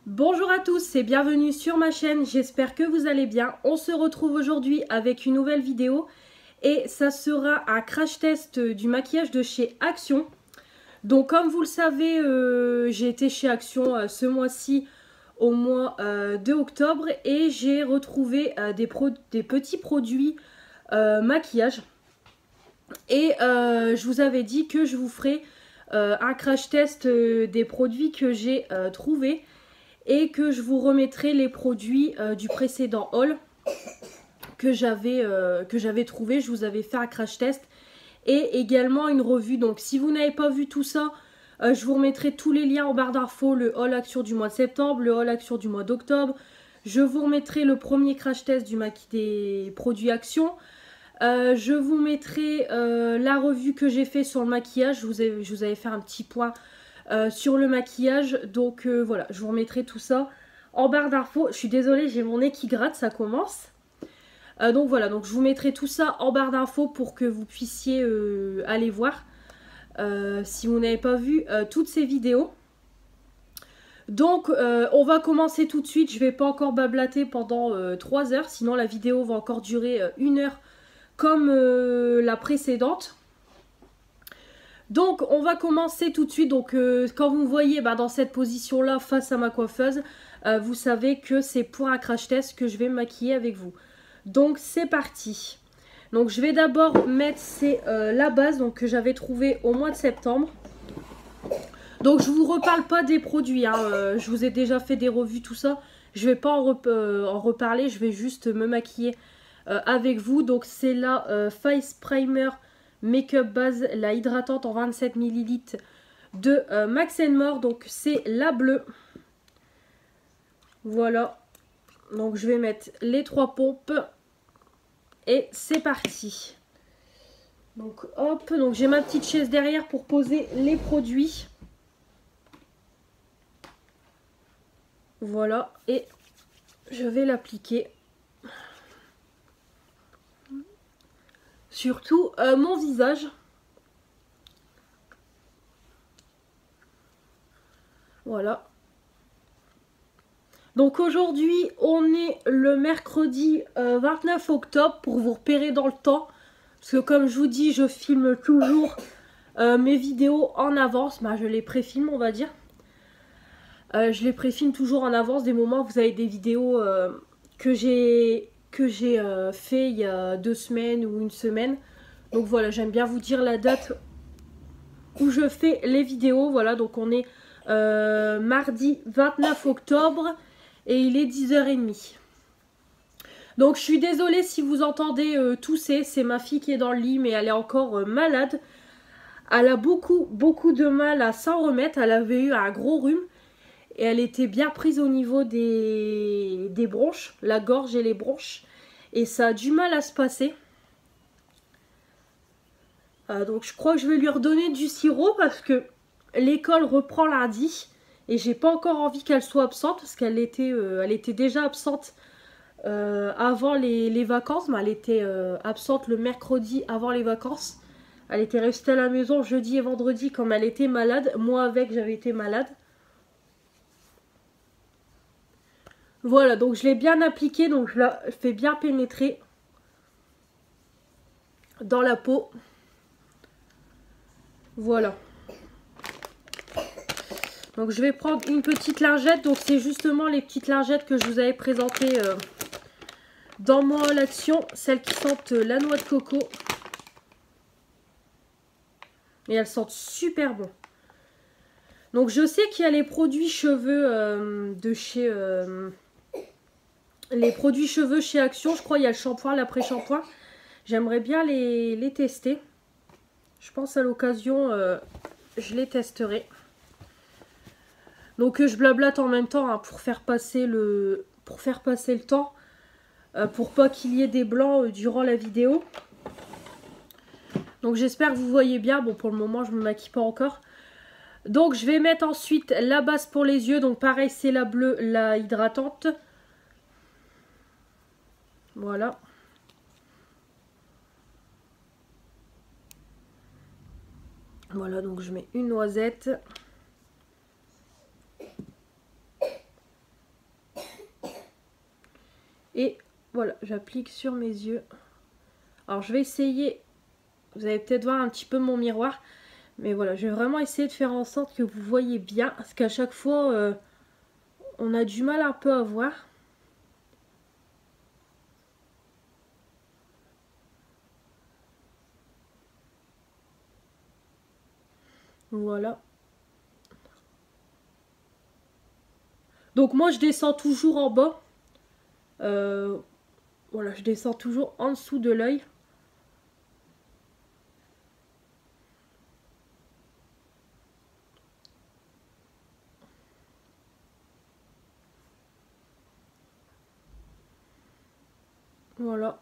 Bonjour à tous et bienvenue sur ma chaîne, j'espère que vous allez bien. On se retrouve aujourd'hui avec une nouvelle vidéo et ça sera un crash test du maquillage de chez Action. Donc comme vous le savez, j'ai été chez Action ce mois-ci au mois de octobre et j'ai retrouvé des petits produits maquillage. Et je vous avais dit que je vous ferai un crash test des produits que j'ai trouvés. Et que je vous remettrai les produits du précédent haul que j'avais trouvé. Je vous avais fait un crash test et également une revue. Donc si vous n'avez pas vu tout ça, je vous remettrai tous les liens en barre d'infos. Le haul Action du mois de septembre, le haul Action du mois d'octobre. Je vous remettrai le premier crash test des produits Action. Je vous mettrai la revue que j'ai fait sur le maquillage. Je vous avais fait un petit point sur le maquillage. Donc voilà, je vous remettrai tout ça en barre d'infos. Je suis désolée, j'ai mon nez qui gratte, ça commence. Donc voilà, donc je vous mettrai tout ça en barre d'infos pour que vous puissiez aller voir si vous n'avez pas vu toutes ces vidéos. Donc on va commencer tout de suite. Je ne vais pas encore bablater pendant 3 heures, sinon la vidéo va encore durer 1 heure comme la précédente. Donc on va commencer tout de suite. Donc quand vous me voyez dans cette position là face à ma coiffeuse, vous savez que c'est pour un crash test que je vais me maquiller avec vous. Donc c'est parti. Donc je vais d'abord mettre la base donc, que j'avais trouvé au mois de septembre. Donc je vous reparle pas des produits, hein. Je vous ai déjà fait des revues, tout ça. Je vais pas en reparler, je vais juste me maquiller avec vous. Donc c'est la Face Primer Make-up Base, la hydratante en 27 ml de Max More. Donc c'est la bleue. Voilà. Donc je vais mettre les 3 pompes. Et c'est parti. Donc hop. Donc j'ai ma petite chaise derrière pour poser les produits. Voilà. Et je vais l'appliquer. Surtout mon visage. Voilà. Donc aujourd'hui, on est le mercredi 29 octobre pour vous repérer dans le temps. Parce que comme je vous dis, je filme toujours mes vidéos en avance. Je les préfilme, on va dire. Je les préfilme toujours en avance. Des moments où vous avez des vidéos que j'ai fait il y a 2 semaines ou 1 semaine. Donc voilà, j'aime bien vous dire la date où je fais les vidéos. Voilà, donc on est mardi 29 octobre et il est 10h30. Donc je suis désolée si vous entendez tousser. C'est ma fille qui est dans le lit mais elle est encore malade. Elle a beaucoup de mal à s'en remettre. Elle avait eu un gros rhume. Et elle était bien prise au niveau des bronches, la gorge et les bronches. Et ça a du mal à se passer. Donc je crois que je vais lui redonner du sirop parce que l'école reprend lundi. Et j'ai pas encore envie qu'elle soit absente parce qu'elle elle était déjà absente avant les vacances. Mais elle était absente le mercredi avant les vacances. Elle était restée à la maison jeudi et vendredi comme elle était malade. Moi avec, j'avais été malade. Voilà, donc je l'ai bien appliqué, donc je la fais bien pénétrer dans la peau. Voilà. Donc je vais prendre une petite lingette, donc c'est justement les petites lingettes que je vous avais présentées dans mon haul Action, celles qui sentent la noix de coco. Et elles sentent super bon. Donc je sais qu'il y a les produits cheveux de chez... les produits cheveux chez Action, je crois il y a le shampoing, l'après-shampoing. J'aimerais bien les tester. Je pense à l'occasion, je les testerai. Donc je blablate en même temps pour faire passer le temps. Pour pas qu'il y ait des blancs durant la vidéo. Donc j'espère que vous voyez bien. Bon pour le moment je me maquille pas encore. Donc je vais mettre ensuite la base pour les yeux. Donc pareil c'est la bleue, la hydratante. Voilà. Voilà, donc je mets une noisette. Et voilà, j'applique sur mes yeux. Alors je vais essayer, vous allez peut-être voir un petit peu mon miroir. Mais voilà, je vais vraiment essayer de faire en sorte que vous voyez bien. Parce qu'à chaque fois, on a du mal un peu à voir. Voilà. Donc moi, je descends toujours en bas. Voilà, je descends toujours en dessous de l'œil. Voilà.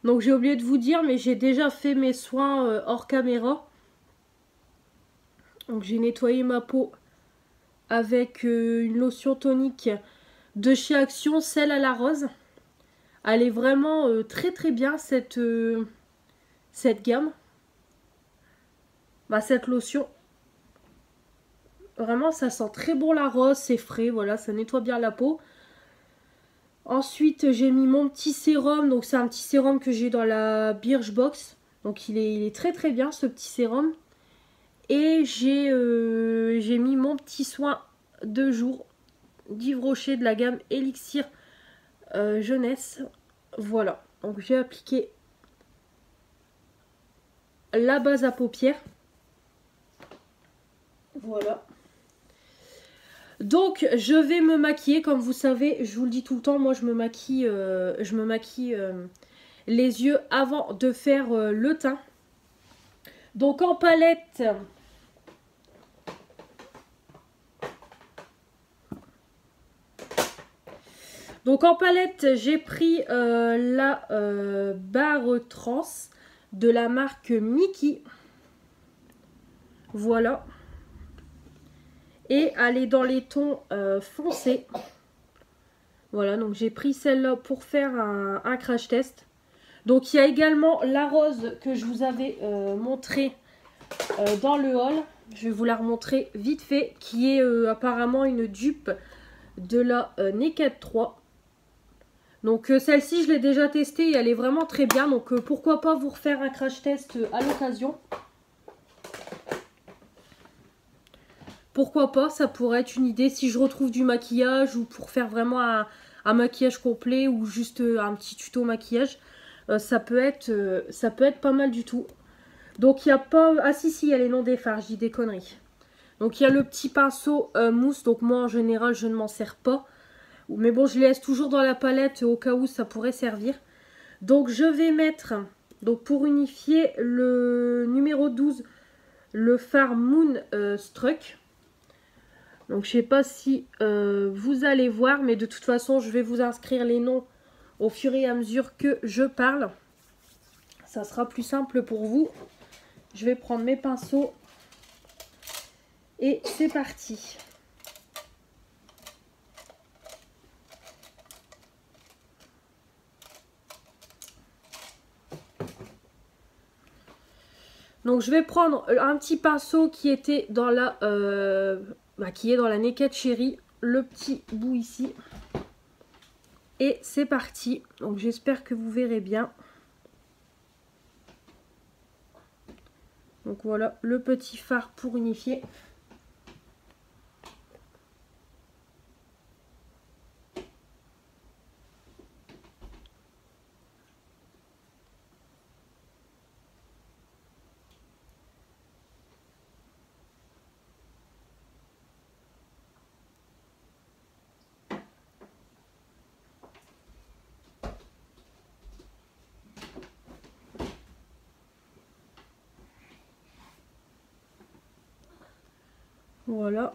Donc j'ai oublié de vous dire, mais j'ai déjà fait mes soins hors caméra. Donc j'ai nettoyé ma peau avec une lotion tonique de chez Action, celle à la rose. Elle est vraiment très très bien cette gamme. Bah, cette lotion. Vraiment ça sent très bon la rose, c'est frais, voilà, ça nettoie bien la peau. Ensuite j'ai mis mon petit sérum, donc c'est un petit sérum que j'ai dans la Birchbox. Donc il est très très bien ce petit sérum. Et j'ai mis mon petit soin de jour d'Yves Rocher de la gamme Elixir Jeunesse. Voilà, donc j'ai appliqué la base à paupières. Voilà. Donc je vais me maquiller, comme vous savez, je vous le dis tout le temps, moi je me maquille les yeux avant de faire le teint. Donc en palette, j'ai pris la barre trans de la marque Mickey. Voilà. Et elle est dans les tons foncés. Voilà, donc j'ai pris celle-là pour faire un crash test. Donc il y a également la rose que je vous avais montré dans le haul. Je vais vous la remontrer vite fait, qui est apparemment une dupe de la Naked 3. Donc celle-ci je l'ai déjà testée et elle est vraiment très bien. Donc pourquoi pas vous refaire un crash test à l'occasion. Pourquoi pas, ça pourrait être une idée si je retrouve du maquillage ou pour faire vraiment un maquillage complet ou juste un petit tuto maquillage. Ça peut être pas mal du tout. Donc il n'y a pas... Ah si, il y a les noms des fards, je dis des conneries. Donc il y a le petit pinceau mousse, donc moi en général je ne m'en sers pas. Mais bon, je les laisse toujours dans la palette au cas où ça pourrait servir. Donc je vais mettre, donc pour unifier, le numéro 12, le fard Moon Struck. Donc je sais pas si vous allez voir, mais de toute façon je vais vous inscrire les noms au fur et à mesure que je parle. Ça sera plus simple pour vous. Je vais prendre mes pinceaux et c'est parti. Donc je vais prendre un petit pinceau qui était dans la qui est dans la Naked Cherry, le petit bout ici. Et c'est parti. Donc j'espère que vous verrez bien. Donc voilà le petit fard pour unifier. Voilà.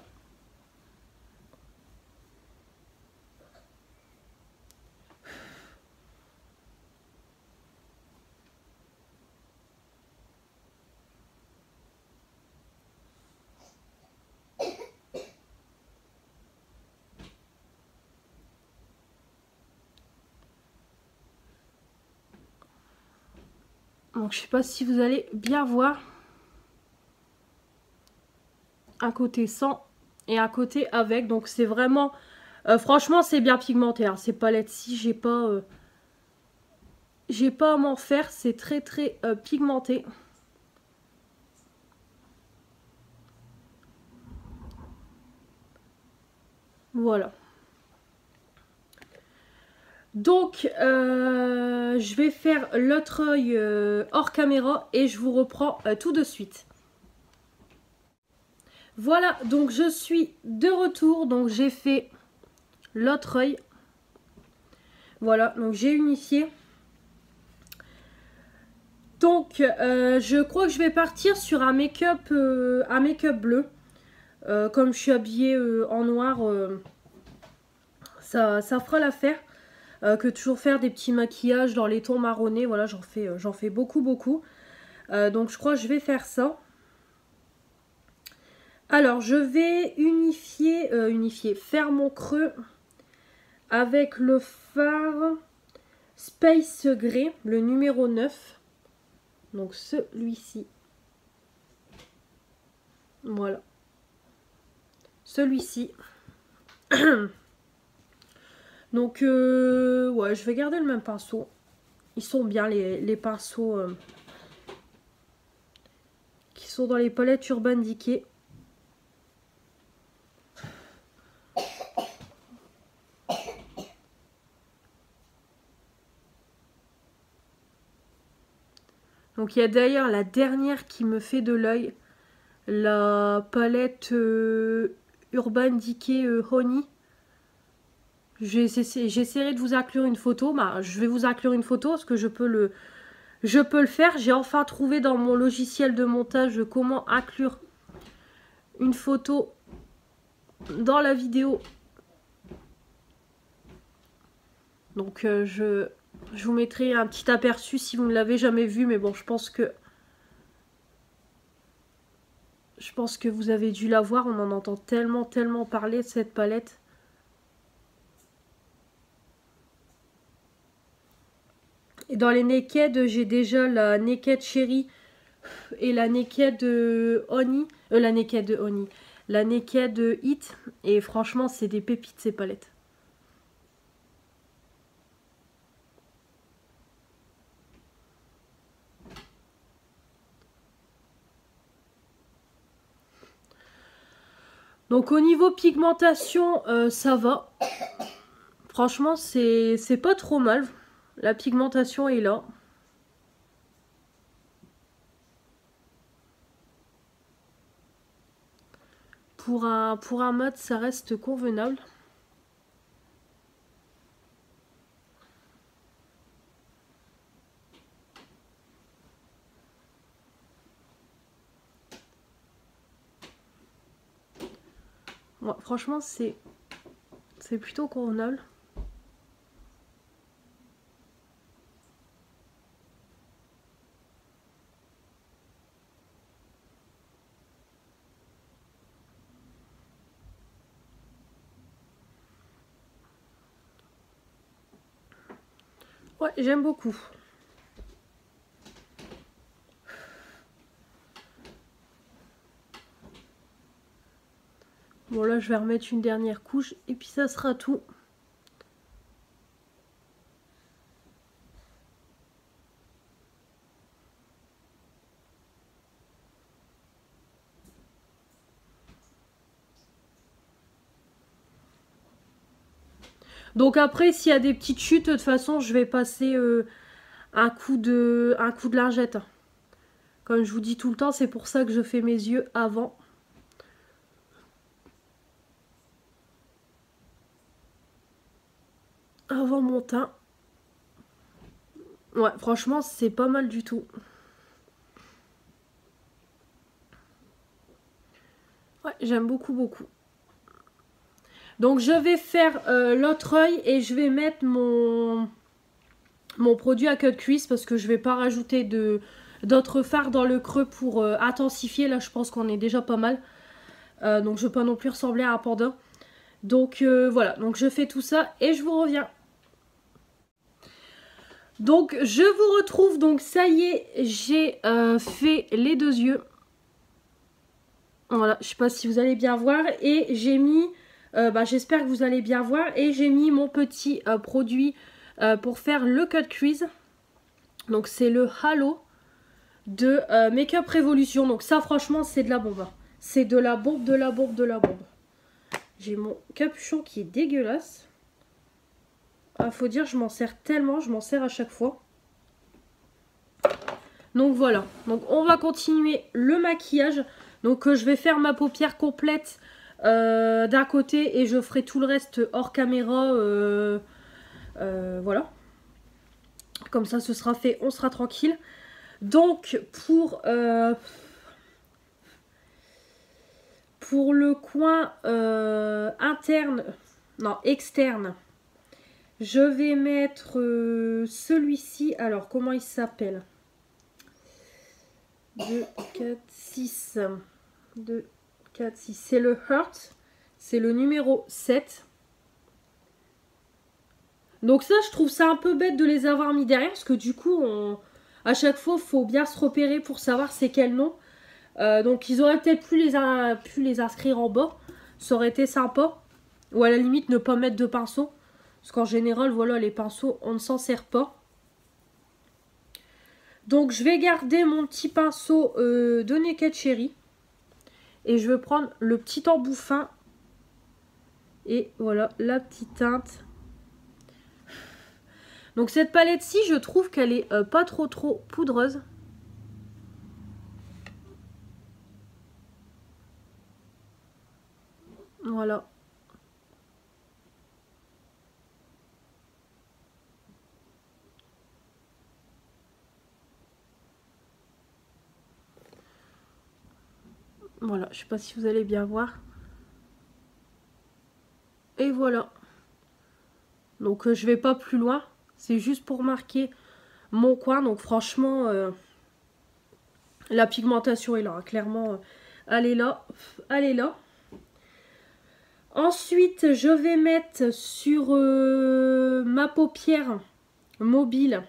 Donc je sais pas si vous allez bien voir. Un côté sans et un côté avec. Donc c'est vraiment... franchement c'est bien pigmenté. Hein. Ces palettes-ci, j'ai pas à m'en faire. C'est très très pigmenté. Voilà. Donc, je vais faire l'autre œil hors caméra et je vous reprends tout de suite. Voilà, donc je suis de retour. Donc, j'ai fait l'autre œil. Voilà, donc j'ai unifié. Donc, je crois que je vais partir sur un make-up bleu. Comme je suis habillée en noir, ça fera l'affaire. Que toujours faire des petits maquillages dans les tons marronnés. Voilà, j'en fais beaucoup. Donc je crois que je vais faire ça. Alors je vais faire mon creux avec le fard Space Grey, le numéro 9. Donc celui-ci. Voilà. Celui-ci. Donc, ouais, je vais garder le même pinceau. Ils sont bien les pinceaux qui sont dans les palettes Urban Decay. Donc, il y a d'ailleurs la dernière qui me fait de l'œil. La palette Urban Decay Honey. J'essaierai de vous inclure une photo. Bah, je vais vous inclure une photo parce que je peux le faire. J'ai enfin trouvé dans mon logiciel de montage comment inclure une photo dans la vidéo. Donc je vous mettrai un petit aperçu si vous ne l'avez jamais vu. Mais bon, je pense que vous avez dû la voir. On en entend tellement parler de cette palette. Et dans les Naked, j'ai déjà la Naked Cherry et la Naked Honey. La Naked Honey. La Naked Hit. Et franchement, c'est des pépites ces palettes. Donc au niveau pigmentation, ça va. Franchement, c'est pas trop mal. La pigmentation est là. Pour un mat, ça reste convenable. Ouais, franchement, c'est plutôt convenable. Ouais, j'aime beaucoup. Bon, là, je vais remettre une dernière couche et puis ça sera tout. Donc après, s'il y a des petites chutes, de toute façon, je vais passer un coup de lingette. Comme je vous dis tout le temps, c'est pour ça que je fais mes yeux avant. Avant mon teint. Ouais, franchement, c'est pas mal du tout. Ouais, j'aime beaucoup. Donc je vais faire l'autre œil et je vais mettre mon produit à cut crease parce que je vais pas rajouter d'autres fards dans le creux pour intensifier. Là, je pense qu'on est déjà pas mal. Donc je veux pas non plus ressembler à un panda. Donc voilà, donc je fais tout ça et je vous reviens. Donc je vous retrouve, donc ça y est, j'ai fait les deux yeux. Voilà, je sais pas si vous allez bien voir. Et j'ai mis, j'espère que vous allez bien voir. Et j'ai mis mon petit produit pour faire le cut crease. Donc c'est le Halo de Make Up Revolution. Donc ça franchement c'est de la bombe. C'est de la bombe, de la bombe, de la bombe. J'ai mon capuchon qui est dégueulasse. Ah, faut dire, je m'en sers tellement, je m'en sers à chaque fois. Donc voilà, donc on va continuer le maquillage. Donc je vais faire ma paupière complète d'un côté et je ferai tout le reste hors caméra. Voilà. Comme ça ce sera fait, on sera tranquille. Donc pour le coin interne, non externe, je vais mettre celui-ci. Alors comment il s'appelle? 2, 4, 6. 2, 4, 6. C'est le Heart. C'est le numéro 7. Donc ça, je trouve ça un peu bête de les avoir mis derrière. Parce que du coup, à chaque fois, il faut bien se repérer pour savoir c'est quel nom. Donc ils auraient peut-être pu les inscrire en bas. Ça aurait été sympa. Ou à la limite, ne pas mettre de pinceau. Parce qu'en général, voilà, les pinceaux, on ne s'en sert pas. Donc je vais garder mon petit pinceau de Naked Cherry. Et je vais prendre le petit embout fin. Et voilà, la petite teinte. Donc cette palette-ci, je trouve qu'elle est pas trop poudreuse. Voilà. Voilà, je sais pas si vous allez bien voir. Et voilà. Donc je vais pas plus loin. C'est juste pour marquer mon coin. Donc franchement, la pigmentation est là. Hein. Clairement, elle est là. Elle est là. Ensuite, je vais mettre sur ma paupière mobile.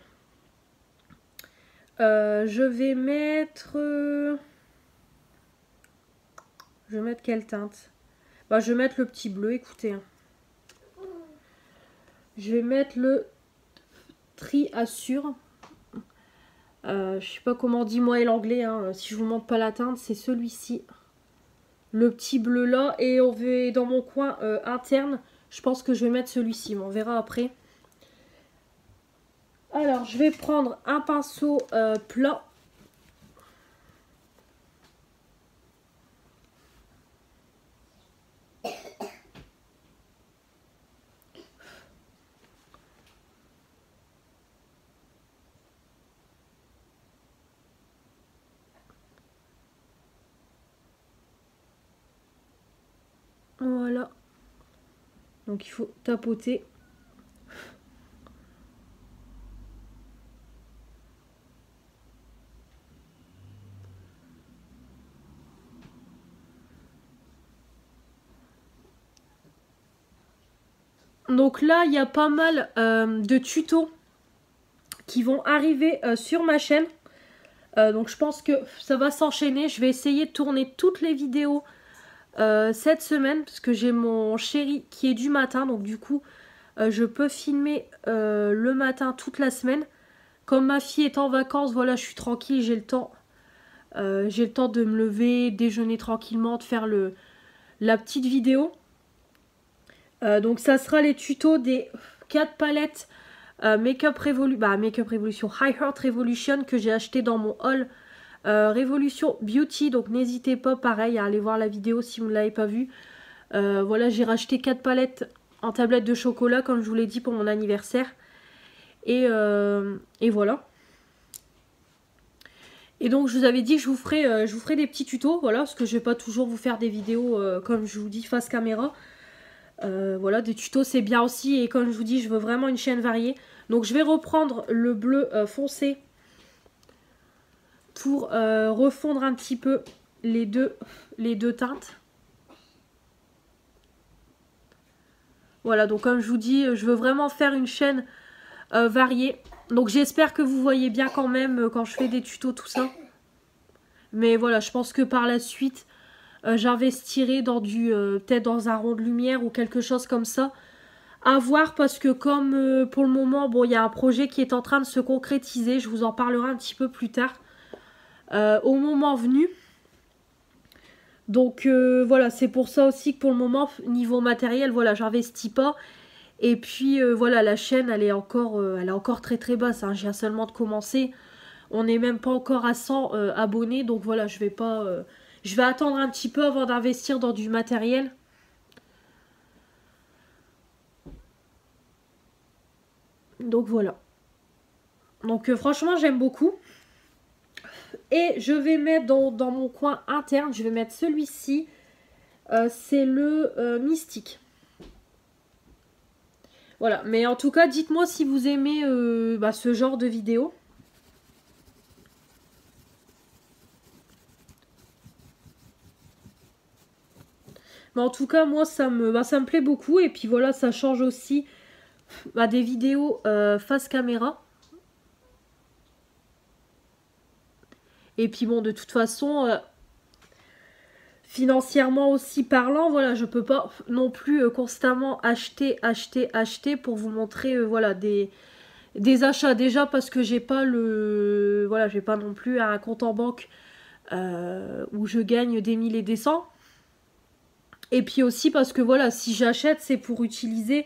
Je vais mettre... je vais mettre quelle teinte? Je vais mettre le petit bleu, écoutez. Je vais mettre le Tri-Assure. Je sais pas comment on dit moi et l'anglais. Hein. Si je vous montre pas la teinte, c'est celui-ci. Le petit bleu là. Et on va dans mon coin interne. Je pense que je vais mettre celui-ci. On verra après. Alors, je vais prendre un pinceau plat. Voilà. Donc, il faut tapoter. Donc là, il y a pas mal de tutos qui vont arriver sur ma chaîne. Donc je pense que ça va s'enchaîner. Je vais essayer de tourner toutes les vidéos cette semaine. Parce que j'ai mon chéri qui est du matin. Donc du coup, je peux filmer le matin toute la semaine. Comme ma fille est en vacances, voilà, je suis tranquille, j'ai le temps. J'ai le temps de me lever, déjeuner tranquillement, de faire la petite vidéo. Donc ça sera les tutos des 4 palettes Make Up Revolution High Heart Revolution que j'ai acheté dans mon haul Revolution Beauty. Donc n'hésitez pas pareil à aller voir la vidéo si vous ne l'avez pas vue. Voilà, j'ai racheté 4 palettes en tablette de chocolat comme je vous l'ai dit pour mon anniversaire. Et voilà. Et donc je vous avais dit que je vous ferai des petits tutos. Voilà, parce que je vais pas toujours vous faire des vidéos comme je vous dis face caméra. Voilà, des tutos c'est bien aussi. Et comme je vous dis, je veux vraiment une chaîne variée. Donc je vais reprendre le bleu foncé pour refondre un petit peu les deux teintes. Voilà, donc comme je vous dis, je veux vraiment faire une chaîne variés. Donc j'espère que vous voyez bien quand même quand je fais des tutos tout ça. Mais voilà, je pense que par la suite, j'investirai dans peut-être dans un rond de lumière ou quelque chose comme ça. À voir, parce que comme pour le moment, bon, il y a un projet qui est en train de se concrétiser. Je vous en parlerai un petit peu plus tard. Au moment venu. Donc voilà, c'est pour ça aussi que pour le moment, niveau matériel, voilà, j'investis pas. Et puis voilà, la chaîne, elle est encore très très basse, hein. Je viens seulement de commencer. On n'est même pas encore à 100 abonnés. Donc voilà, je vais attendre un petit peu avant d'investir dans du matériel. Donc voilà. Donc franchement, j'aime beaucoup. Et je vais mettre dans mon coin interne, je vais mettre celui-ci. C'est le Mystique. Voilà, mais en tout cas, dites-moi si vous aimez ce genre de vidéo. Mais en tout cas, moi, ça me plaît beaucoup. Et puis voilà, ça change aussi des vidéos face caméra. Et puis bon, de toute façon, financièrement aussi parlant, voilà, je peux pas non plus constamment acheter pour vous montrer voilà, des achats. Déjà parce que j'ai pas j'ai pas non plus un compte en banque où je gagne des 1000 et des 100. Et puis aussi parce que voilà, si j'achète, c'est pour utiliser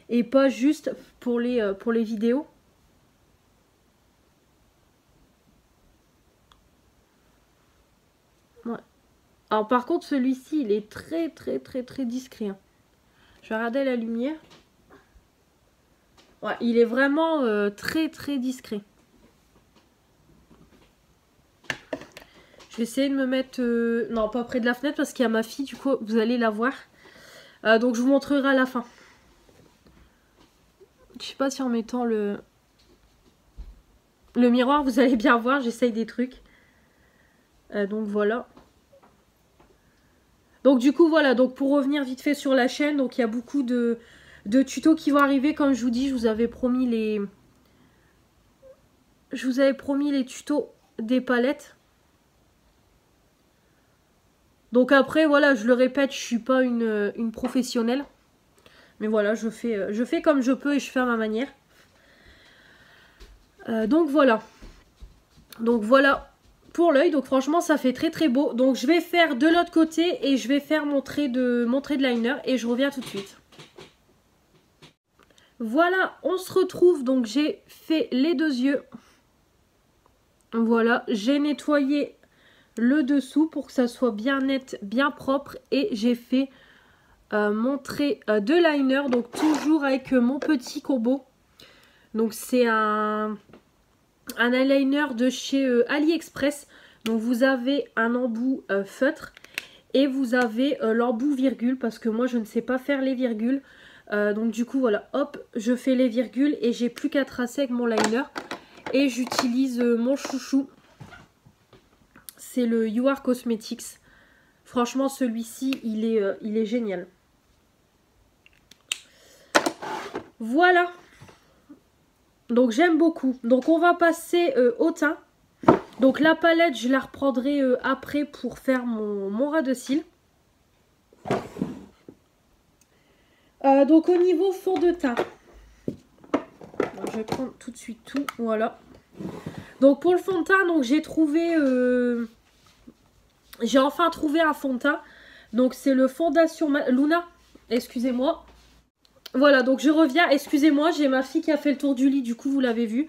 et pas juste pour les vidéos. Ouais. Alors par contre, celui-ci, il est très discret, hein. Je vais regarder la lumière. Ouais, il est vraiment très discret. Je vais essayer de me mettre... non, pas près de la fenêtre parce qu'il y a ma fille, du coup, vous allez la voir. Donc je vous montrerai à la fin. Je sais pas si en mettant le miroir, vous allez bien voir, j'essaye des trucs. Donc voilà. Donc du coup, voilà, donc pour revenir vite fait sur la chaîne, donc il y a beaucoup de tutos qui vont arriver. Comme je vous dis, je vous avais promis les tutos des palettes. Donc après, voilà, je le répète, je suis pas une professionnelle. Mais voilà, je fais comme je peux et je fais à ma manière. Donc voilà. Donc voilà pour l'œil. Donc franchement, ça fait très beau. Donc je vais faire de l'autre côté et je vais faire mon trait de liner et je reviens tout de suite. Voilà, on se retrouve. Donc j'ai fait les deux yeux. Voilà, j'ai nettoyé le dessous pour que ça soit bien net, bien propre. Et j'ai fait mon trait de liner. Donc toujours avec mon petit combo. Donc c'est un eyeliner de chez AliExpress. Donc vous avez un embout feutre et vous avez l'embout virgule parce que moi je ne sais pas faire les virgules. Donc du coup voilà, hop, je fais les virgules et j'ai plus qu'à tracer avec mon liner. Et j'utilise mon chouchou. C'est le You Are Cosmetics. Franchement celui-ci il est génial. Voilà. Donc j'aime beaucoup. Donc on va passer au teint. Donc la palette je la reprendrai après pour faire mon ras de cils. Donc au niveau fond de teint. Donc, je vais prendre tout de suite tout. Voilà. Donc pour le fond de teint, donc j'ai trouvé... j'ai enfin trouvé un fond de teint. Donc c'est le Fondation Luna. Excusez-moi. Voilà, donc je reviens. Excusez-moi, j'ai ma fille qui a fait le tour du lit. Du coup, vous l'avez vu.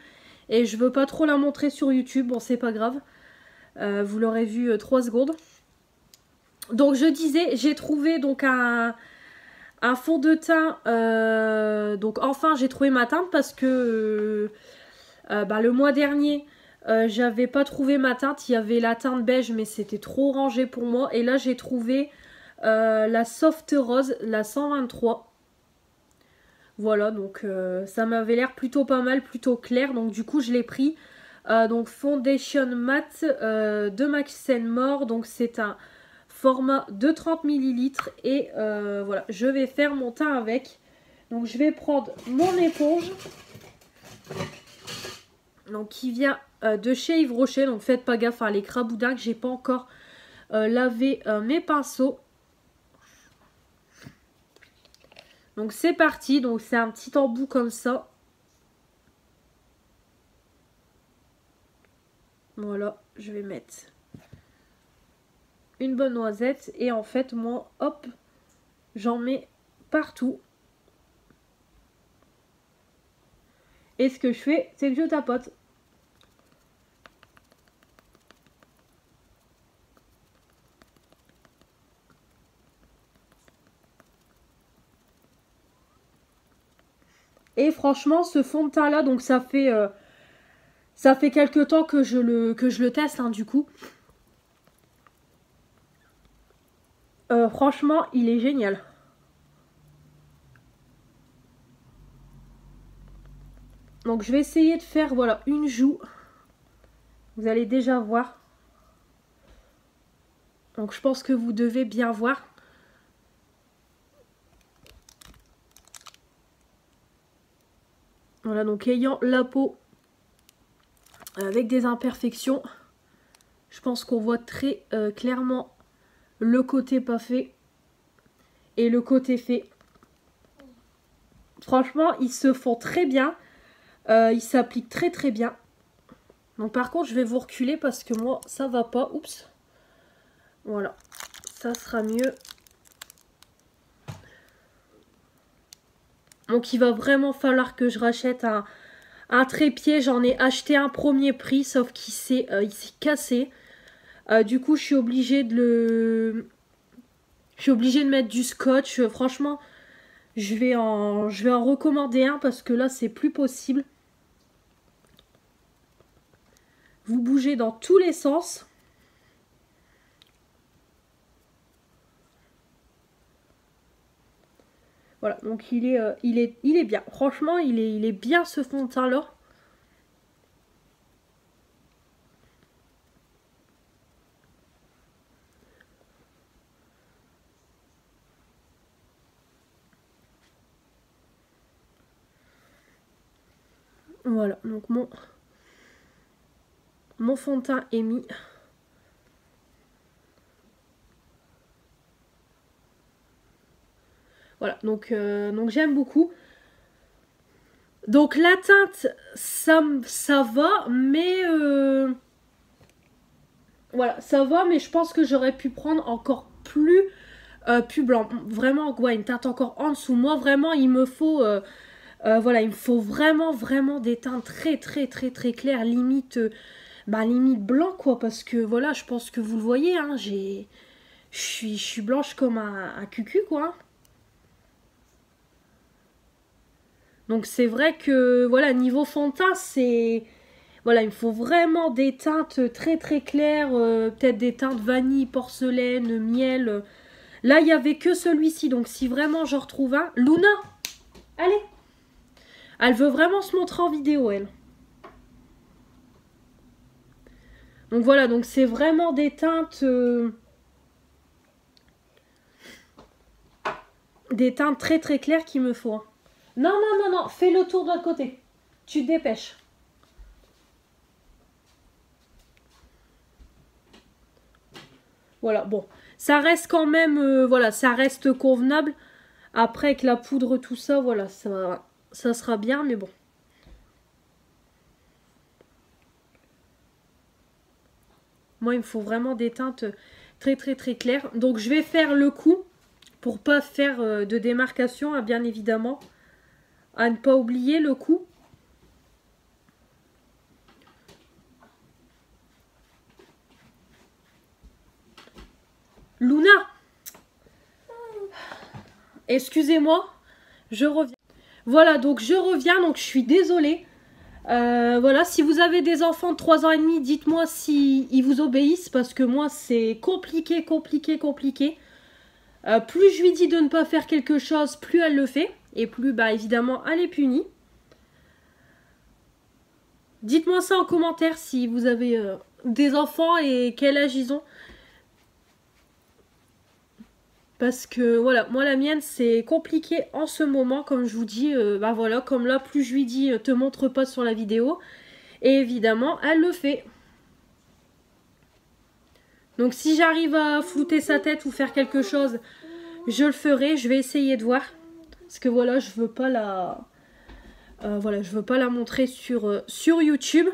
Et je veux pas trop la montrer sur YouTube. Bon, c'est pas grave. Vous l'aurez vu 3 secondes. Donc, je disais, j'ai trouvé donc un fond de teint. Donc, enfin, j'ai trouvé ma teinte parce que le mois dernier, j'avais pas trouvé ma teinte. Il y avait la teinte beige, mais c'était trop orangé pour moi. Et là, j'ai trouvé la Soft Rose, la 123. Voilà, donc ça m'avait l'air plutôt pas mal, plutôt clair. Donc du coup, je l'ai pris. Donc Foundation Matte de Max More. Donc c'est un format de 30 ml. Et voilà, je vais faire mon teint avec. Donc je vais prendre mon éponge. Donc qui vient de chez Yves Rocher. Donc faites pas gaffe à l'écraboudin que j'ai pas encore lavé mes pinceaux. Donc c'est parti. Donc c'est un petit embout comme ça. Voilà, je vais mettre une bonne noisette. Et en fait, moi, hop, j'en mets partout. Et ce que je fais, c'est que je tapote. Et franchement, ce fond de teint là, donc ça fait quelques temps que je le teste, hein, du coup. Franchement, il est génial. Donc je vais essayer de faire, voilà, une joue. Vous allez déjà voir. Donc je pense que vous devez bien voir. Voilà, donc ayant la peau avec des imperfections, je pense qu'on voit très clairement le côté pas fait et le côté fait. Franchement, ils se font très bien. Ils s'appliquent très très bien. Donc par contre, je vais vous reculer parce que moi, ça va pas. Oups. Voilà, ça sera mieux. Donc il va vraiment falloir que je rachète un trépied. J'en ai acheté un premier prix, sauf qu'il s'est cassé. Du coup, je suis obligée de mettre du scotch. Franchement, je vais en recommander un parce que là, c'est plus possible. Vous bougez dans tous les sens. Voilà, donc il est bien. Franchement, il est bien ce fond de teint là. Voilà, donc mon fond de teint est mis. Voilà, donc j'aime beaucoup. Donc la teinte, ça va, mais voilà, ça va, mais je pense que j'aurais pu prendre encore plus blanc. Vraiment, ouais, une teinte encore en dessous. Moi, vraiment, il me faut voilà, il me faut vraiment des teintes très très claires, limite limite blanc, quoi, parce que voilà, je pense que vous le voyez, hein, je suis blanche comme un cucu, quoi. Donc c'est vrai que voilà, niveau fond de teint, c'est voilà, il me faut vraiment des teintes très claires, peut-être des teintes vanille, porcelaine, miel. Là, il n'y avait que celui-ci, donc si vraiment j'en retrouve un, Luna, allez. Elle veut vraiment se montrer en vidéo, elle. Donc voilà, donc c'est vraiment des teintes très claires qu'il me faut. Non, fais le tour de l'autre côté. Tu te dépêches. Voilà, bon. Ça reste quand même, voilà, ça reste convenable. Après, avec la poudre, tout ça, voilà, ça sera bien, mais bon. Moi, il me faut vraiment des teintes très claires. Donc, je vais faire le coup pour pas faire de démarcation, hein, bien évidemment. À ne pas oublier le coup. Luna, excusez-moi, je reviens. Voilà, donc je reviens, donc je suis désolée. Voilà, si vous avez des enfants de 3 ans et demi, dites-moi si ils vous obéissent, parce que moi c'est compliqué. Plus je lui dis de ne pas faire quelque chose, plus elle le fait, et plus évidemment elle est punie. Dites-moi ça en commentaire si vous avez des enfants et quel âge ils ont. Parce que voilà, moi la mienne c'est compliqué en ce moment, comme je vous dis, bah voilà, comme là plus je lui dis te montre pas sur la vidéo, et évidemment elle le fait. Donc si j'arrive à flouter sa tête ou faire quelque chose, je le ferai, je vais essayer de voir. Parce que voilà, je veux pas la... voilà, je veux pas la montrer sur YouTube.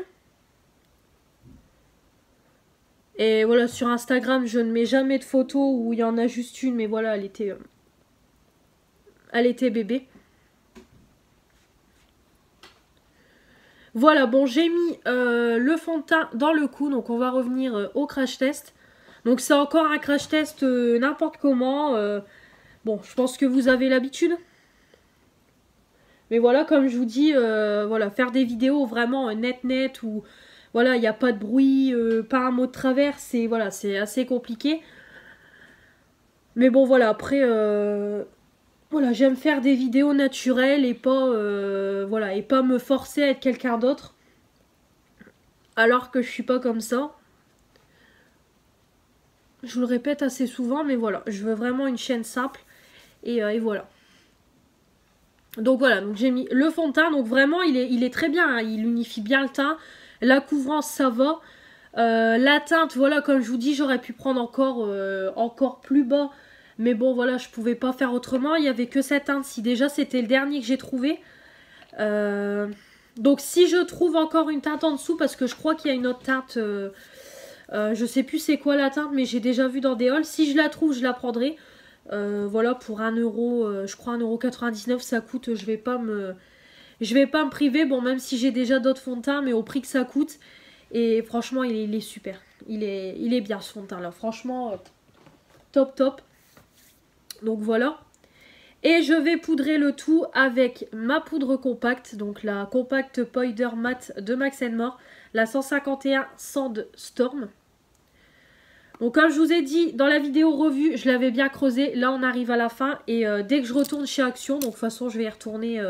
Et voilà, sur Instagram, je ne mets jamais de photos où il y en a juste une, mais voilà, elle était bébé. Voilà, bon, j'ai mis le fond de teint dans le cou, donc on va revenir au crash test. Donc c'est encore un crash test n'importe comment. Bon, je pense que vous avez l'habitude. Mais voilà, comme je vous dis, voilà, faire des vidéos vraiment net où voilà, il n'y a pas de bruit, pas un mot de travers, c'est voilà, c'est assez compliqué. Mais bon, voilà, après, voilà, j'aime faire des vidéos naturelles et pas, voilà, et pas me forcer à être quelqu'un d'autre. Alors que je suis pas comme ça. Je vous le répète assez souvent, mais voilà, je veux vraiment une chaîne simple. Et voilà. Donc voilà, donc j'ai mis le fond de teint. Donc vraiment, il est très bien, hein, il unifie bien le teint. La couvrance, ça va. La teinte, voilà, comme je vous dis, j'aurais pu prendre encore plus bas. Mais bon, voilà, je pouvais pas faire autrement. Il n'y avait que cette teinte-ci. Déjà, c'était le dernier que j'ai trouvé. Donc si je trouve encore une teinte en dessous, parce que je crois qu'il y a une autre teinte... je sais plus c'est quoi la teinte, mais j'ai déjà vu dans des hauls. Si je la trouve, je la prendrai. Voilà, pour 1 euro, je crois 1,99 € ça coûte. Je vais pas me priver. Bon, même si j'ai déjà d'autres fonds de teint, mais au prix que ça coûte. Et franchement, il est super. Il est bien ce fond de teint là. Franchement, top. Donc voilà. Et je vais poudrer le tout avec ma poudre compacte. Donc la Compact Powder Matte de Max & More. La 151 Sand Storm. Donc comme je vous ai dit dans la vidéo revue, je l'avais bien creusé. Là on arrive à la fin et dès que je retourne chez Action, donc de toute façon je vais y retourner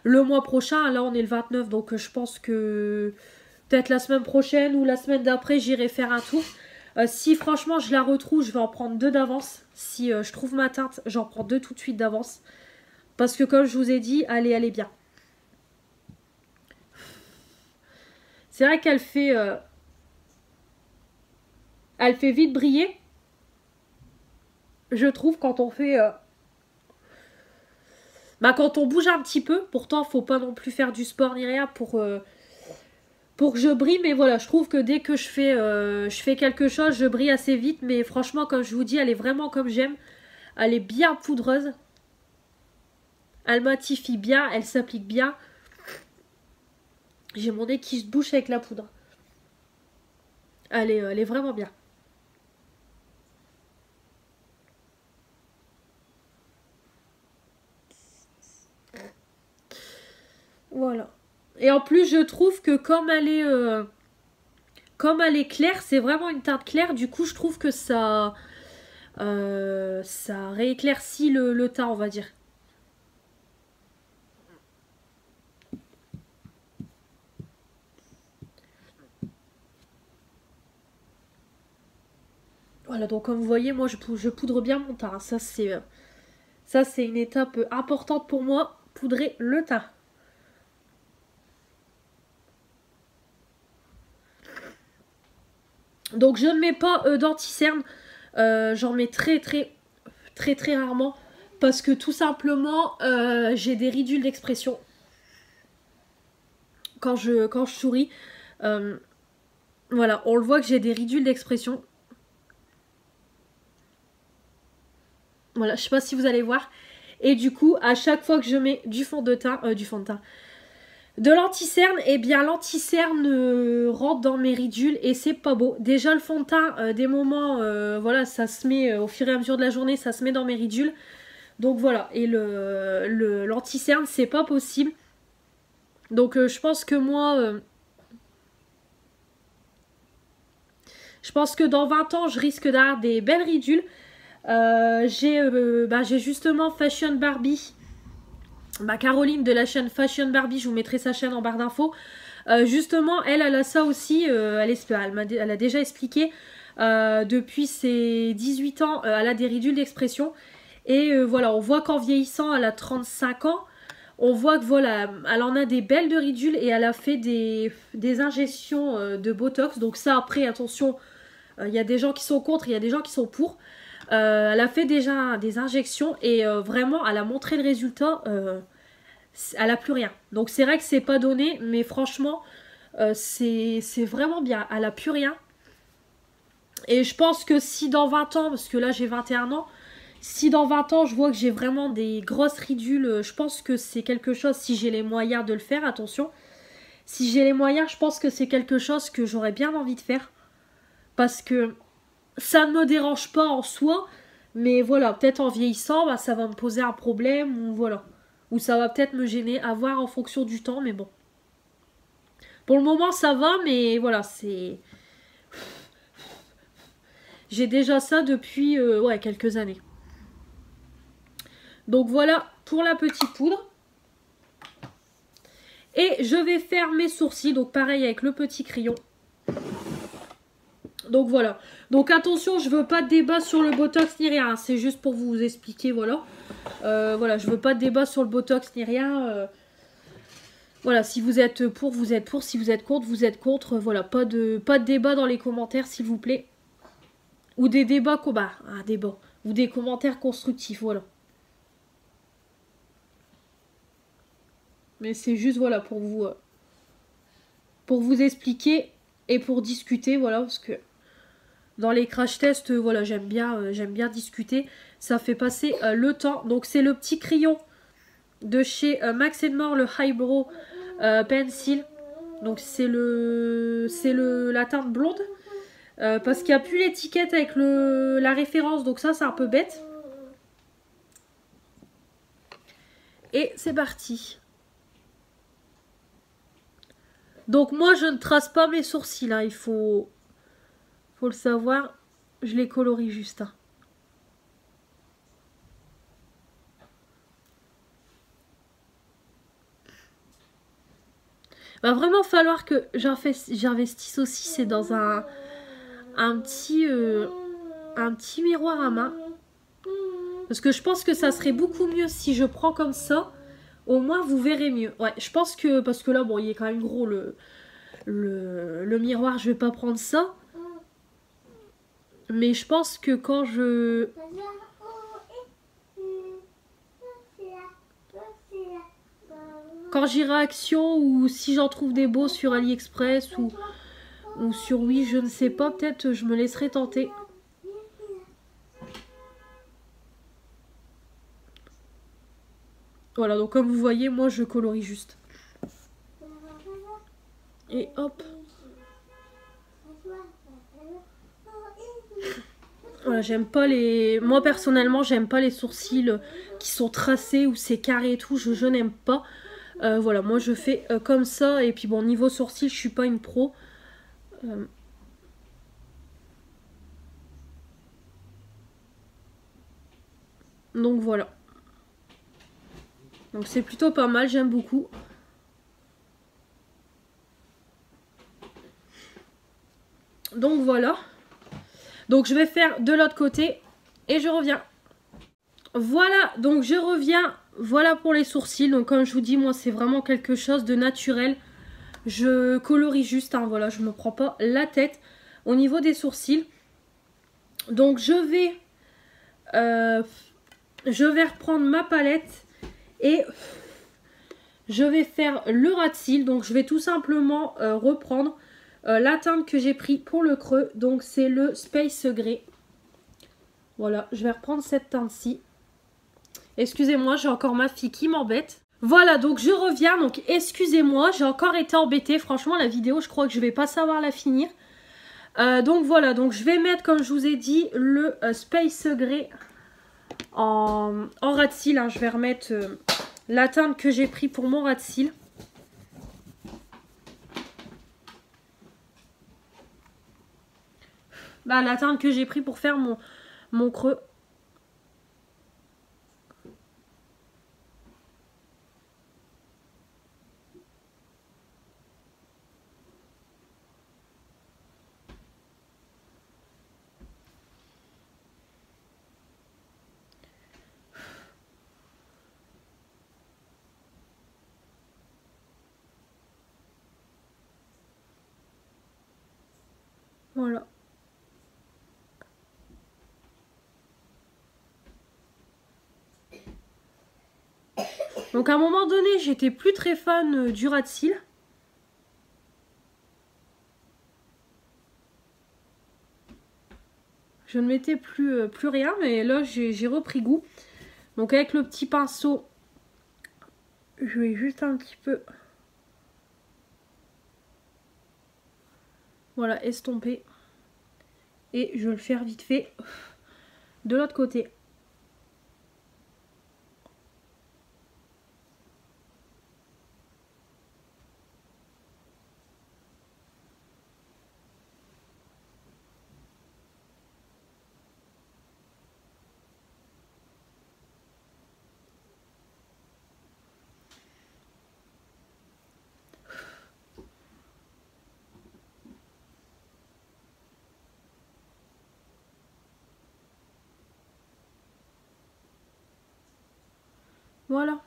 le mois prochain. Là on est le 29, donc je pense que peut-être la semaine prochaine ou la semaine d'après j'irai faire un tour. Si franchement je la retrouve, je vais en prendre 2 d'avance. Si je trouve ma teinte, j'en prends 2 tout de suite d'avance. Parce que comme je vous ai dit, elle est bien. C'est vrai qu'elle fait... elle fait vite briller. Je trouve quand on fait... bah quand on bouge un petit peu. Pourtant, faut pas non plus faire du sport ni rien pour que je brille. Mais voilà, je trouve que dès que je fais quelque chose, je brille assez vite. Mais franchement, comme je vous dis, elle est vraiment comme j'aime. Elle est bien poudreuse. Elle matifie bien, elle s'applique bien. J'ai mon nez qui se bouche avec la poudre. Elle est vraiment bien. Voilà. Et en plus, je trouve que comme elle est claire, c'est vraiment une teinte claire. Du coup, je trouve que ça rééclaircit le teint, on va dire. Voilà, donc comme vous voyez, moi je poudre bien mon teint. Ça c'est une étape importante pour moi, poudrer le teint. Donc je ne mets pas d'anti-cerne. J'en mets très rarement. Parce que tout simplement, j'ai des ridules d'expression. Quand je souris. Voilà, on le voit que j'ai des ridules d'expression. Voilà, je sais pas si vous allez voir. Et du coup, à chaque fois que je mets du fond de teint, de l'anti-cerne, et bien l'anti-cerne rentre dans mes ridules et c'est pas beau. Déjà le fond de teint, des moments, voilà, ça se met au fur et à mesure de la journée, ça se met dans mes ridules. Donc voilà, et l'anti-cerne, c'est pas possible. Donc je pense que moi, je pense que dans 20 ans, je risque d'avoir des belles ridules. J'ai justement Fashion Barbie. Caroline de la chaîne Fashion Barbie, je vous mettrai sa chaîne en barre d'infos. Justement, elle a ça aussi. Elle a déjà expliqué. Depuis ses 18 ans, elle a des ridules d'expression. Et voilà, on voit qu'en vieillissant, elle a 35 ans. On voit que voilà, elle en a des belles de ridules et elle a fait des injections de Botox. Donc ça, après, attention, il y a des gens qui sont contre, il y a des gens qui sont pour. Elle a fait déjà des injections et vraiment, elle a montré le résultat. Elle a plus rien. Donc c'est vrai que c'est pas donné, mais franchement, c'est vraiment bien. Elle a plus rien. Et je pense que si dans 20 ans, parce que là j'ai 21 ans, si dans 20 ans je vois que j'ai vraiment des grosses ridules, je pense que c'est quelque chose, si j'ai les moyens de le faire, attention. Si j'ai les moyens, je pense que c'est quelque chose que j'aurais bien envie de faire. Parce que ça ne me dérange pas en soi, mais voilà, peut-être en vieillissant, bah, ça va me poser un problème, ou voilà. Ou ça va peut-être me gêner, à voir en fonction du temps, mais bon. Pour le moment, ça va, mais voilà, c'est... J'ai déjà ça depuis ouais, quelques années. Donc voilà pour la petite poudre. Et je vais faire mes sourcils, donc pareil avec le petit crayon. Donc voilà. Donc attention, je veux pas de débat sur le Botox ni rien. C'est juste pour vous expliquer, voilà. Voilà, je veux pas de débat sur le Botox ni rien. Voilà, si vous êtes pour, vous êtes pour. Si vous êtes contre, vous êtes contre. Voilà, pas de débat dans les commentaires, s'il vous plaît. Ou des débats, un débat. Ou des commentaires constructifs, voilà. Mais c'est juste, voilà, pour vous expliquer et pour discuter, voilà, parce que dans les crash tests, voilà, j'aime bien discuter. Ça fait passer le temps. Donc c'est le petit crayon de chez Max More, le Highbrow Pencil. Donc c'est la teinte blonde. Parce qu'il n'y a plus l'étiquette avec la référence, donc ça c'est un peu bête. Et c'est parti. Donc moi je ne trace pas mes sourcils, hein. Il faut le savoir, je les colorie juste. Hein. Va vraiment falloir que j'investisse aussi, c'est dans un petit miroir à main. Parce que je pense que ça serait beaucoup mieux si je prends comme ça. Au moins vous verrez mieux. Ouais, je pense que, parce que là bon il est quand même gros le miroir, je vais pas prendre ça. Mais je pense que quand j'irai à Action ou si j'en trouve des beaux sur AliExpress ou sur oui, je ne sais pas, peut-être je me laisserai tenter. Voilà, donc comme vous voyez, moi je colorie juste. Et hop. Voilà, j'aime pas les... Moi personnellement, j'aime pas les sourcils qui sont tracés ou c'est carré et tout, je n'aime pas. Voilà, moi je fais comme ça. Et puis bon, niveau sourcils, je suis pas une pro. Donc voilà. Donc c'est plutôt pas mal, j'aime beaucoup. Donc voilà. Donc je vais faire de l'autre côté et je reviens. Voilà, donc je reviens. Voilà pour les sourcils. Donc comme je vous dis, moi c'est vraiment quelque chose de naturel. Je colorie juste, hein, voilà, je me prends pas la tête au niveau des sourcils. Donc je vais reprendre ma palette et je vais faire le ras de cils. Donc je vais tout simplement reprendre la teinte que j'ai pris pour le creux. Donc c'est le Space Gray. Voilà, je vais reprendre cette teinte-ci. Excusez-moi, j'ai encore ma fille qui m'embête. Voilà, donc je reviens. Donc excusez-moi, j'ai encore été embêtée. Franchement, la vidéo, je crois que je vais pas savoir la finir. Donc voilà, donc je vais mettre, comme je vous ai dit, le Space Gray en ras de cils. Hein. Je vais remettre la teinte que j'ai pris pour mon ras de cils. Bah, la teinte que j'ai pris pour faire mon creux. Voilà. Donc à un moment donné, j'étais plus très fan du ras de cils. Je ne mettais plus rien, mais là j'ai repris goût. Donc avec le petit pinceau, je vais juste un petit peu, voilà, estomper. Et je vais le faire vite fait de l'autre côté. Voilà.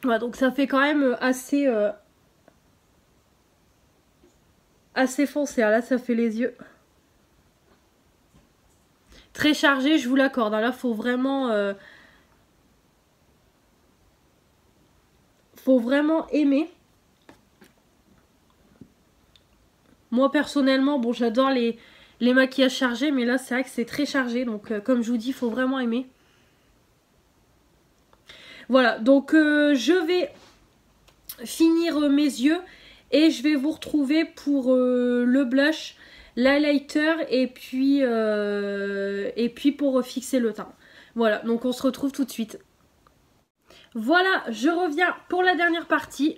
Voilà, donc ça fait quand même assez foncé. Là, ça fait les yeux. Très chargé, je vous l'accorde. Là, faut vraiment aimer. Moi personnellement, bon, j'adore les maquillages chargés, mais là c'est vrai que c'est très chargé, donc comme je vous dis, il faut vraiment aimer. Voilà, donc je vais finir mes yeux et je vais vous retrouver pour le blush, l'highlighter et puis pour fixer le teint. Voilà, donc on se retrouve tout de suite. Voilà, je reviens pour la dernière partie.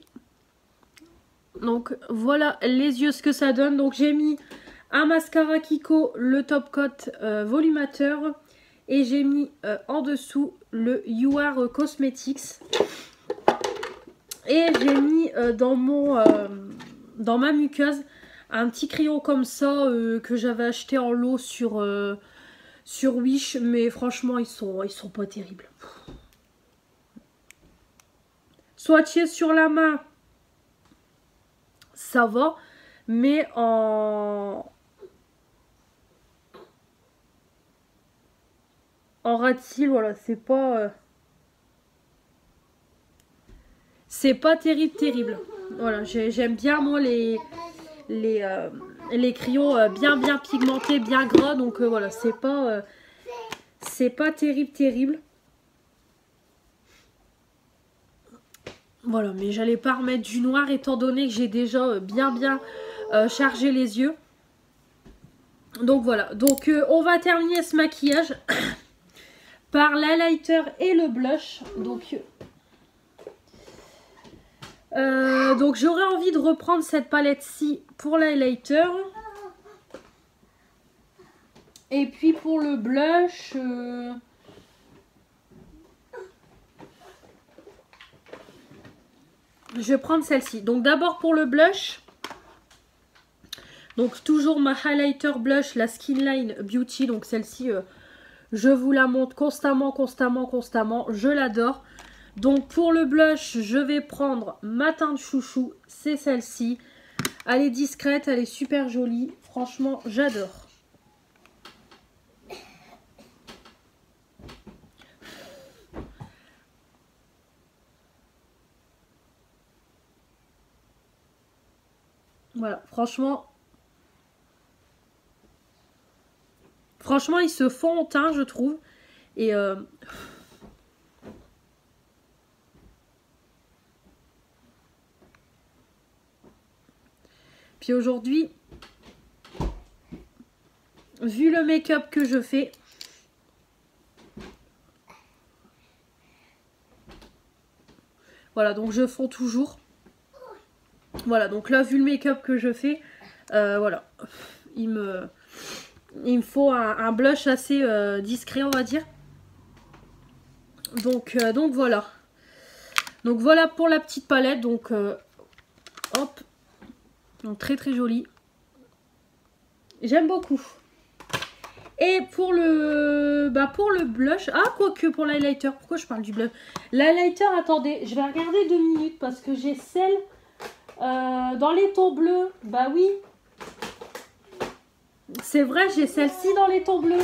Donc voilà les yeux, ce que ça donne. Donc j'ai mis un mascara Kiko, le Top Coat volumateur. Et j'ai mis en dessous le You Are Cosmetics. Et j'ai mis dans ma muqueuse un petit crayon comme ça que j'avais acheté en lot sur Wish. Mais franchement ils sont pas terribles. Swatché sur la main, ça va, mais en ras de cils, voilà, c'est pas terrible. Voilà, j'aime bien moi les crayons bien pigmentés, bien gras, donc voilà, c'est pas terrible. Voilà, mais j'allais pas remettre du noir étant donné que j'ai déjà bien chargé les yeux. Donc voilà, donc on va terminer ce maquillage par l'highlighter et le blush. Donc j'aurais envie de reprendre cette palette-ci pour l'highlighter. Et puis pour le blush... je vais prendre celle-ci. Donc d'abord pour le blush. Donc toujours ma highlighter blush, la Skinline Beauty. Donc celle-ci, je vous la montre constamment. Je l'adore. Donc pour le blush, je vais prendre ma teinte chouchou. C'est celle-ci. Elle est discrète, elle est super jolie. Franchement, j'adore. Voilà, franchement, ils se font au teint, je trouve. Et puis aujourd'hui, vu le make-up que je fais, voilà, donc je fonds toujours. Voilà, donc là, vu le make-up que je fais, voilà, il me faut un blush assez discret, on va dire. Donc voilà. Donc voilà pour la petite palette. Donc hop. Donc très jolie. J'aime beaucoup. Et pour le blush, ah quoique pour l'highlighter, pourquoi je parle du blush? L'highlighter, attendez, je vais regarder 2 minutes parce que j'ai celle dans les tons bleus. Bah oui, c'est vrai, j'ai celle-ci dans les tons bleus.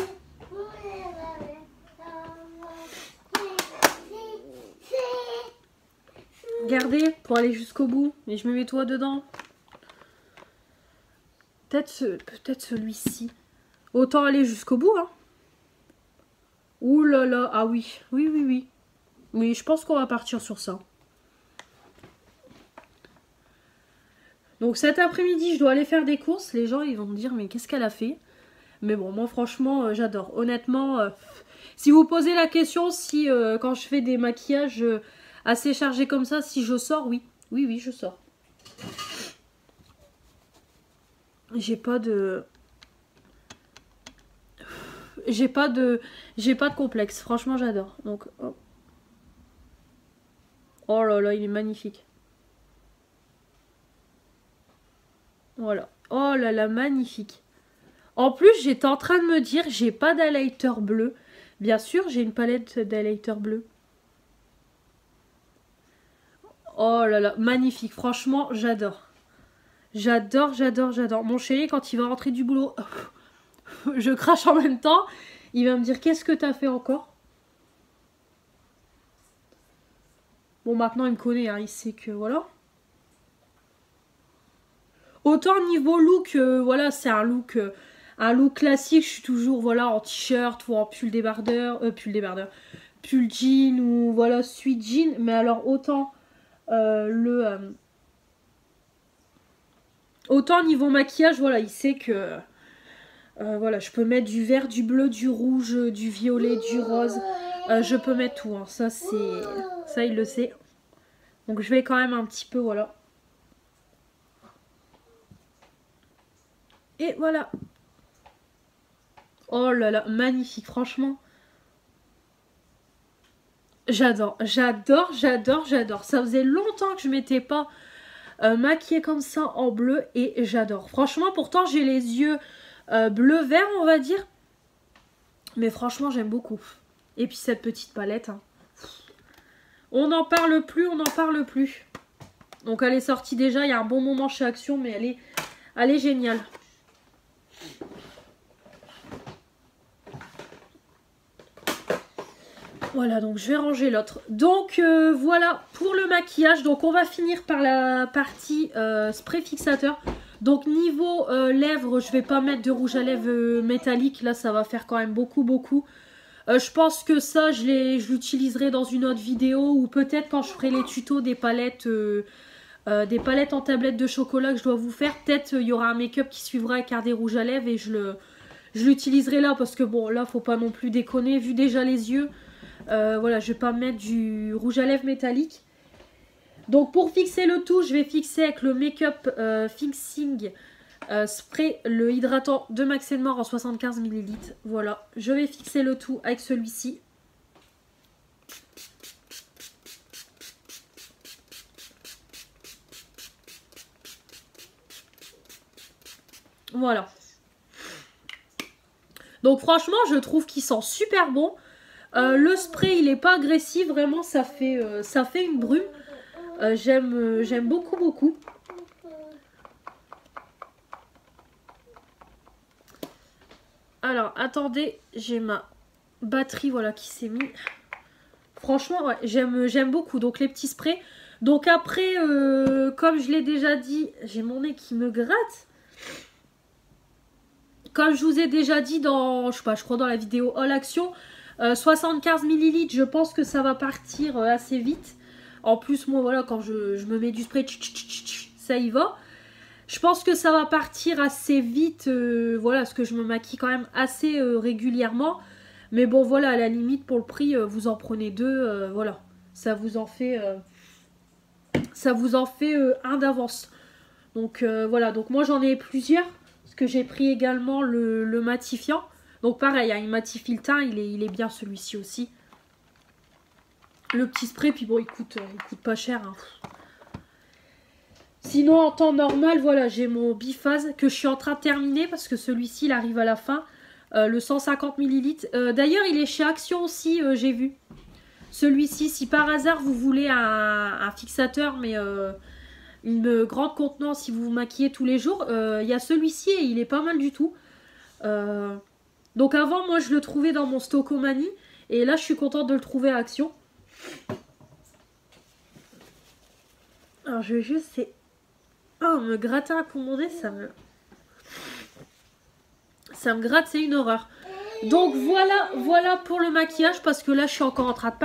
Regardez, pour aller jusqu'au bout. Et je me mets toi dedans. Peut-être celui-ci. Autant aller jusqu'au bout, hein. Ouh là là, ah oui. Oui, oui, oui. Oui, je pense qu'on va partir sur ça. Donc cet après-midi, je dois aller faire des courses. Les gens, ils vont me dire, mais qu'est-ce qu'elle a fait? Mais bon, moi, franchement, j'adore. Honnêtement, si vous posez la question, si quand je fais des maquillages assez chargés comme ça, si je sors, oui. Oui, oui, je sors. J'ai pas de complexe. Franchement, j'adore. Donc, oh. Oh là là, il est magnifique. Voilà. Oh là là, magnifique. En plus, j'étais en train de me dire, j'ai pas d'highlighter bleu. Bien sûr, j'ai une palette d'highlighter bleu. Oh là là, magnifique. Franchement, j'adore. J'adore, j'adore, j'adore. Mon chéri, quand il va rentrer du boulot, je crache en même temps. Il va me dire, qu'est-ce que t'as fait encore? Bon, maintenant, il me connaît, hein, il sait que, voilà. Autant niveau look, voilà, c'est un look classique. Je suis toujours, voilà, en t-shirt ou en pull débardeur, pull jean ou, voilà, sweat jean. Mais alors, autant autant niveau maquillage, voilà, il sait que voilà, je peux mettre du vert, du bleu, du rouge, du violet, du rose. Je peux mettre tout, hein. Ça, il le sait. Donc je vais quand même un petit peu, voilà. Et voilà. Oh là là, magnifique, franchement. J'adore, j'adore, j'adore, j'adore. Ça faisait longtemps que je m'étais pas maquillée comme ça en bleu et j'adore. Franchement, pourtant j'ai les yeux bleu-vert, on va dire. Mais franchement, j'aime beaucoup. Et puis cette petite palette, hein. On n'en parle plus, on n'en parle plus. Donc elle est sortie déjà il y a un bon moment chez Action, mais elle est géniale. Voilà, donc je vais ranger l'autre. Donc voilà pour le maquillage. Donc on va finir par la partie spray fixateur. Donc niveau lèvres, je vais pas mettre de rouge à lèvres métallique. Là, ça va faire quand même beaucoup. Je pense que ça, je l'utiliserai dans une autre vidéo. Ou peut-être quand je ferai les tutos des palettes en tablette de chocolat que je dois vous faire. Peut-être il y aura un make-up qui suivra avec un des rouges à lèvres. Et je l'utiliserai là parce que bon, là, faut pas non plus déconner. Vu déjà les yeux... voilà, je vais pas mettre du rouge à lèvres métallique. Donc pour fixer le tout, je vais fixer avec le Make-up Fixing Spray, le hydratant de Max & More en 75 ml. Voilà, je vais fixer le tout avec celui-ci. Voilà. Donc franchement, je trouve qu'il sent super bon. Le spray, il est pas agressif, vraiment, ça fait une brume. J'aime beaucoup. Alors, attendez, j'ai ma batterie, voilà, qui s'est mise. Franchement, ouais, j'aime beaucoup. Donc, les petits sprays. Donc, après, comme je l'ai déjà dit, j'ai mon nez qui me gratte. Comme je vous ai déjà dit dans, je crois dans la vidéo All Action, 75 ml, je pense que ça va partir assez vite. En plus, moi, voilà, quand je me mets du spray, ça y va. Je pense que ça va partir assez vite, voilà, parce que je me maquille quand même assez régulièrement. Mais bon, voilà, à la limite, pour le prix, vous en prenez deux, voilà. Ça vous en fait un d'avance. Donc, voilà, donc moi, j'en ai plusieurs, parce que j'ai pris également le matifiant. Donc, pareil, il matifie le teint, il est bien celui-ci aussi. Le petit spray, puis bon, il coûte pas cher, hein. Sinon, en temps normal, voilà, j'ai mon biphase que je suis en train de terminer parce que celui-ci, il arrive à la fin. le 150 ml. D'ailleurs, il est chez Action aussi, j'ai vu. Celui-ci, si par hasard vous voulez un fixateur, mais une grande contenance si vous vous maquillez tous les jours, il y a celui-ci et il est pas mal du tout. Donc avant, moi, je le trouvais dans mon Stocomanie. Et là, je suis contente de le trouver à Action. Alors, je vais juste... Oh, me gratter un poumon, ça me gratte, c'est une horreur. Donc voilà pour le maquillage, parce que là je suis encore en train de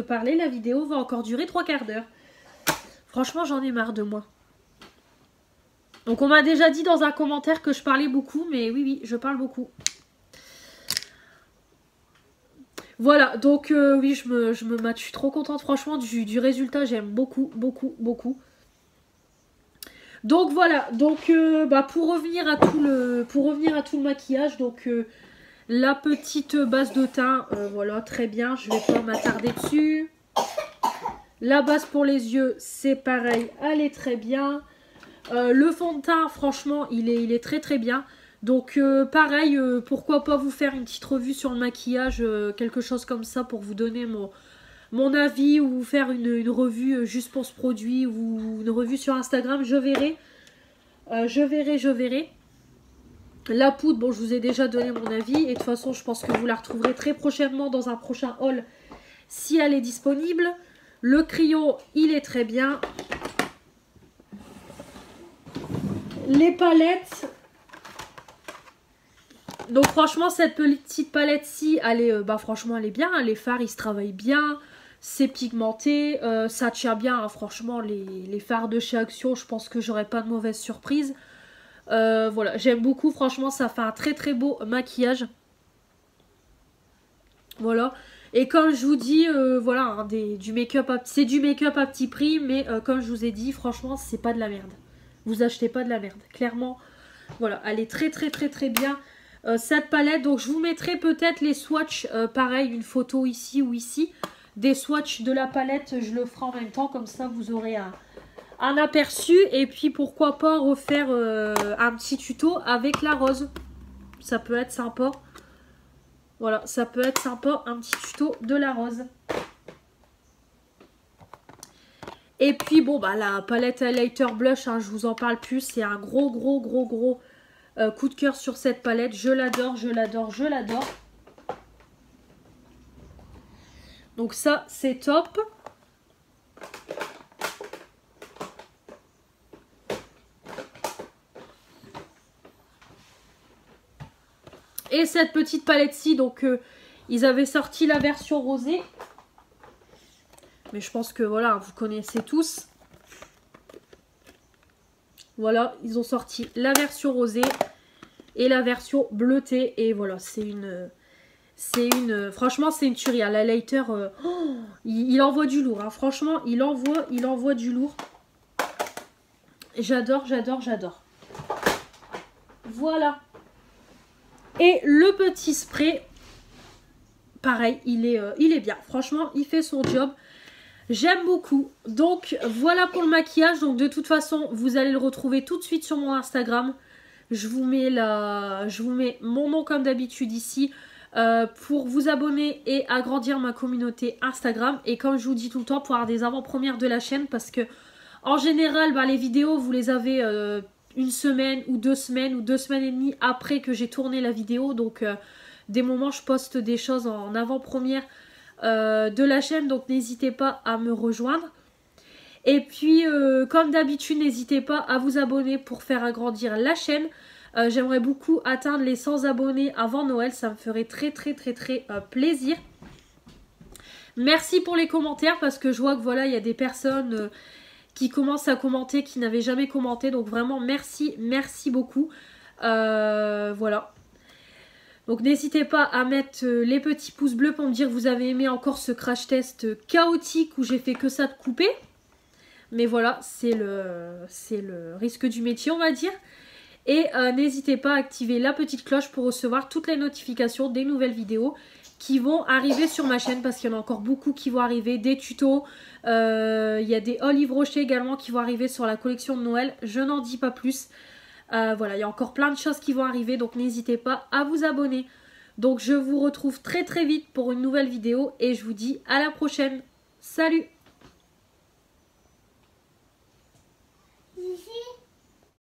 parler. La vidéo va encore durer 3/4 d'heure. Franchement, j'en ai marre de moi. Donc on m'a déjà dit dans un commentaire que je parlais beaucoup, mais oui, je parle beaucoup. Voilà, donc oui, je me mate, je suis trop contente franchement du résultat, j'aime beaucoup. Donc voilà, donc pour revenir à tout le maquillage, donc la petite base de teint, voilà, très bien, je vais pas m'attarder dessus. La base pour les yeux, c'est pareil, elle est très bien. Le fond de teint, franchement, il est très bien. Donc pareil, pourquoi pas vous faire une petite revue sur le maquillage, quelque chose comme ça pour vous donner mon avis, ou vous faire une revue juste pour ce produit, ou une revue sur Instagram, je verrai. Je verrai. La poudre, bon, je vous ai déjà donné mon avis. Et de toute façon, je pense que vous la retrouverez très prochainement dans un prochain haul si elle est disponible. Le crayon, il est très bien. Les palettes. Donc franchement, cette petite palette-ci, elle est, franchement, elle est bien. Les fards, ils se travaillent bien. C'est pigmenté. Ça tient bien. Hein, franchement, les fards de chez Action, je pense que j'aurai pas de mauvaise surprise. Voilà, j'aime beaucoup. Franchement, ça fait un très beau maquillage. Voilà. Et comme je vous dis, voilà, hein, du make-up, c'est du make-up à petit prix. Mais comme je vous ai dit, franchement, c'est pas de la merde. Vous achetez pas de la merde. Clairement, voilà, elle est très bien. Cette palette, donc je vous mettrai peut-être les swatchs, pareil, une photo ici ou ici, des swatchs de la palette, je le ferai en même temps, comme ça vous aurez un aperçu, et puis pourquoi pas refaire un petit tuto avec la rose, ça peut être sympa, voilà, ça peut être sympa, un petit tuto de la rose. Et puis bon, la palette highlighter blush, hein, je vous en parle plus, c'est un gros coup de cœur sur cette palette. Je l'adore. Donc ça, c'est top. Et cette petite palette-ci, donc ils avaient sorti la version rosée. Mais je pense que voilà, vous connaissez tous. Voilà, ils ont sorti la version rosée et la version bleutée. Et voilà, franchement, c'est une tuerie. L'highlighter, il envoie du lourd. Hein. Franchement, il envoie du lourd. J'adore. Voilà. Et le petit spray, pareil, il est bien. Franchement, il fait son job. J'aime beaucoup. Donc voilà pour le maquillage. Donc de toute façon, vous allez le retrouver tout de suite sur mon Instagram. Je vous mets mon nom comme d'habitude ici pour vous abonner et agrandir ma communauté Instagram. Et comme je vous dis tout le temps, pour avoir des avant-premières de la chaîne, parce que en général, les vidéos, vous les avez une semaine ou 2 semaines ou 2 semaines et demie après que j'ai tourné la vidéo. Donc des moments, je poste des choses en avant-première de la chaîne, donc n'hésitez pas à me rejoindre. Et puis comme d'habitude, n'hésitez pas à vous abonner pour faire agrandir la chaîne. J'aimerais beaucoup atteindre les 100 abonnés avant Noël, ça me ferait très plaisir. Merci pour les commentaires, parce que je vois que voilà, il y a des personnes qui commencent à commenter, qui n'avaient jamais commenté, donc vraiment merci beaucoup. Voilà. Donc n'hésitez pas à mettre les petits pouces bleus pour me dire que vous avez aimé encore ce crash test chaotique où j'ai fait que ça de couper. Mais voilà, c'est le risque du métier, on va dire. Et n'hésitez pas à activer la petite cloche pour recevoir toutes les notifications des nouvelles vidéos qui vont arriver sur ma chaîne, parce qu'il y en a encore beaucoup qui vont arriver, des tutos. Il y a des Olive Rocher également qui vont arriver sur la collection de Noël. Je n'en dis pas plus. Voilà, il y a encore plein de choses qui vont arriver, donc n'hésitez pas à vous abonner. Donc je vous retrouve très très vite pour une nouvelle vidéo et je vous dis à la prochaine. Salut! Ici.